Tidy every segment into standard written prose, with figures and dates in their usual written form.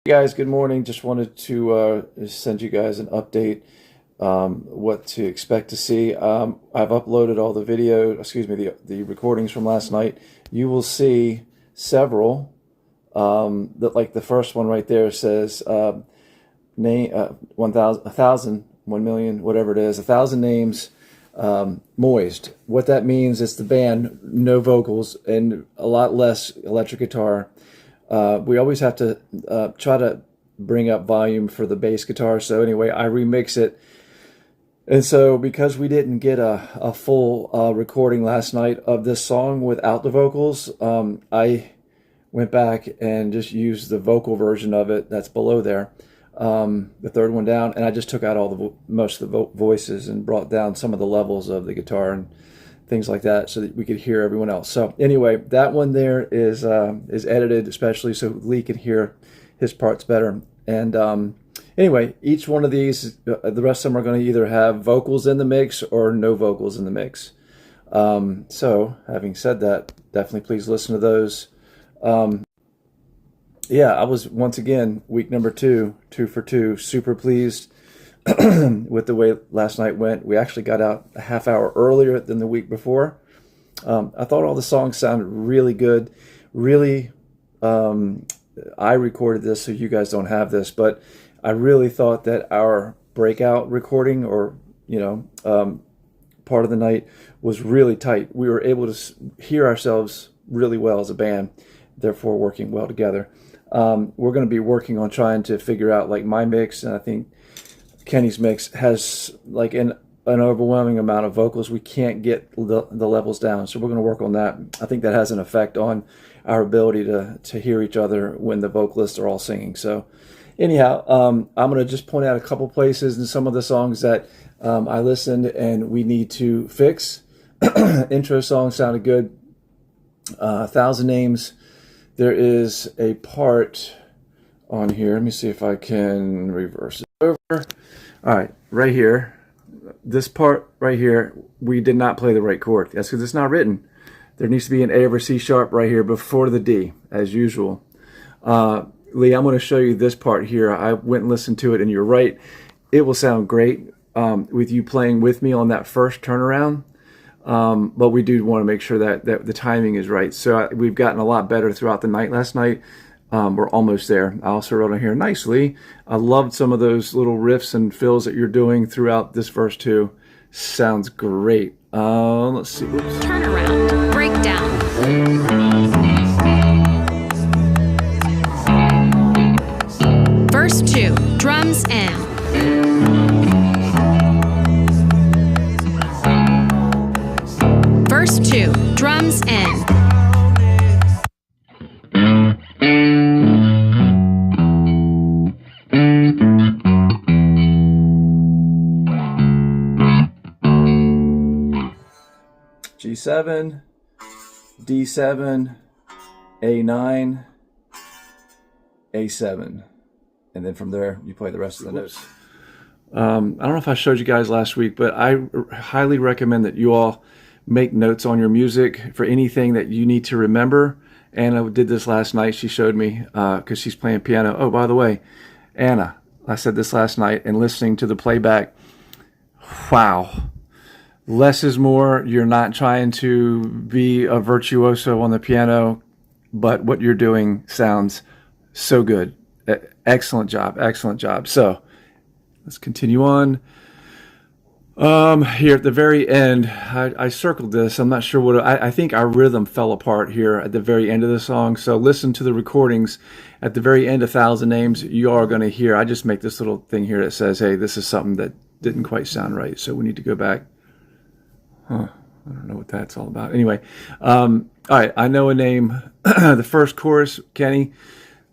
Hey guys, good morning. Just wanted to send you guys an update, what to expect to see. I've uploaded all the the recordings from last night. You will see several. That like the first one right there says name 1,000, 1,000, 1,000,000, whatever it is, 1,000 names. Moist. What that means is the band, no vocals and a lot less electric guitar. We always have to try to bring up volume for the bass guitar. So anyway, I remix it. And so because we didn't get a full recording last night of this song without the vocals, I went back and just used the vocal version of it that's below there, the third one down, and I just took out all the most of the voices and brought down some of the levels of the guitar and things like that so that we could hear everyone else. So anyway, that one there is edited especially so Lee can hear his parts better. And anyway, each one of these, the rest of them are going to either have vocals in the mix or no vocals in the mix. So having said that, definitely please listen to those. Yeah, I was once again week number 2 for 2, super pleased with the way last night went. We actually got out a half hour earlier than the week before. I thought all the songs sounded really good. Really, I recorded this so you guys don't have this, but I really thought that our breakout recording, or part of the night, was really tight. We were able to hear ourselves really well as a band, therefore working well together. We're going to be working on trying to figure out like my mix, and I think Kenny's mix has like an overwhelming amount of vocals. We can't get the levels down, so we're going to work on that. I think that has an effect on our ability to hear each other when the vocalists are all singing. So anyhow, I'm going to just point out a couple places in some of the songs that I listened and we need to fix. Intro song sounded good. 1,000 names. There is a part on here. Let me see if I can reverse it over. All right, right here. This part right here, we did not play the right chord. That's because it's not written. There needs to be an A over C sharp right here before the D, as usual. Lee, I'm going to show you this part here. I went and listened to it, and you're right. It will sound great with you playing with me on that first turnaround. But we do want to make sure that the timing is right. So we've gotten a lot better throughout the night last night. We're almost there. I also wrote on here, nicely. I loved some of those little riffs and fills that you're doing throughout this verse too. Sounds great. Let's see. Oops. Turnaround, breakdown. Verse 2, drums in. Verse 2, drums in. G7, D7, A9, A7. And then from there, you play the rest of the notes. I don't know if I showed you guys last week, but I highly recommend that you all make notes on your music for anything that you need to remember. Anna did this last night. She showed me because she's playing piano. Oh, by the way, Anna, I said this last night and listening to the playback. Wow. Less is more. You're not trying to be a virtuoso on the piano, but what you're doing sounds so good. Excellent job. Excellent job. So let's continue on. Here at the very end, I circled this. I'm not sure what I think our rhythm fell apart here at the very end of the song. So listen to the recordings at the very end. 1,000 names you are going to hear. I just make this little thing here that says, "Hey, this is something that didn't quite sound right." So we need to go back. I don't know what that's all about. Anyway, all right. I know a name. The first chorus, Kenny.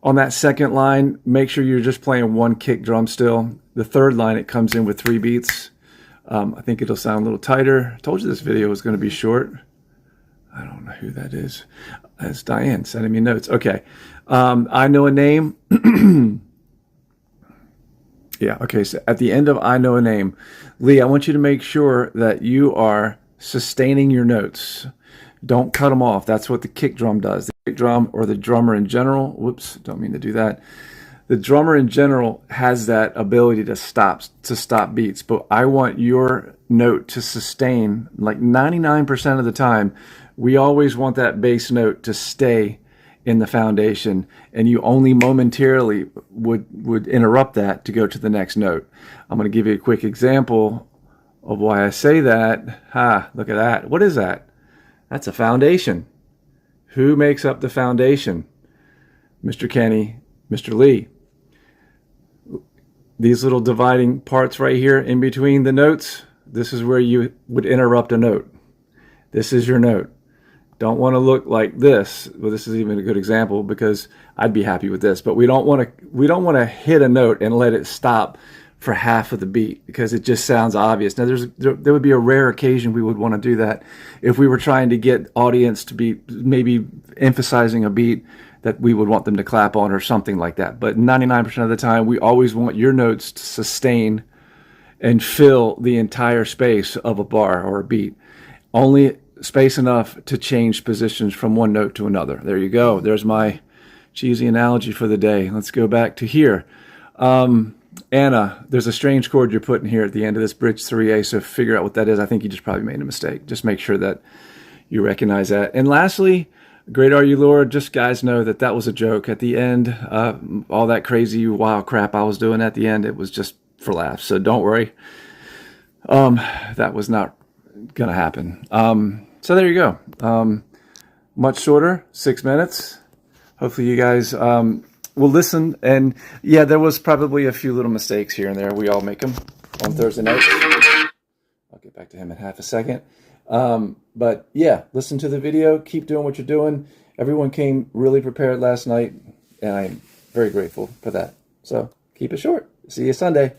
On that second line, make sure you're just playing one kick drum still. The third line, it comes in with 3 beats. I think it'll sound a little tighter. I told you this video was going to be short. I don't know who that is. That's Diane sending me notes. Okay. I know a name. Yeah, okay. So at the end of I know a name, Lee, I want you to make sure that you are sustaining your notes. Don't cut them off. That's what the kick drum does. The kick drum, or the drummer in general, whoops, don't mean to do that. The drummer in general has that ability to stop beats, but I want your note to sustain. Like 99% of the time, we always want that bass note to stay in the foundation, and you only momentarily would interrupt that to go to the next note. I'm going to give you a quick example of why I say that. Look at that. What is that? That's a foundation. Who makes up the foundation? Mr. Kenny, Mr. Lee. These little dividing parts right here in between the notes, this is where you would interrupt a note. This is your note. Don't want to look like this. Well, this is even a good example because I'd be happy with this, but we don't want to hit a note and let it stop for half of the beat because it just sounds obvious. Now there would be a rare occasion we would want to do that if we were trying to get audience to be maybe emphasizing a beat that we would want them to clap on or something like that. But 99% of the time, we always want your notes to sustain and fill the entire space of a bar or a beat. Only space enough to change positions from one note to another. There you go. There's my cheesy analogy for the day. Let's go back to here. Anna, there's a strange chord you're putting here at the end of this bridge 3A, so figure out what that is. I think you just probably made a mistake. Just make sure that you recognize that. And lastly, great are you, Lord. Just guys know that that was a joke at the end. All that crazy wild crap I was doing at the end, it was just for laughs. So don't worry. That was not going to happen. So there you go. Much shorter, 6 minutes. Hopefully you guys will listen. And yeah, there was probably a few little mistakes here and there. We all make them on Thursday night. I'll get back to him in half a second. But yeah, listen to the video. Keep doing what you're doing. Everyone came really prepared last night, and I'm very grateful for that. So keep it short. See you Sunday.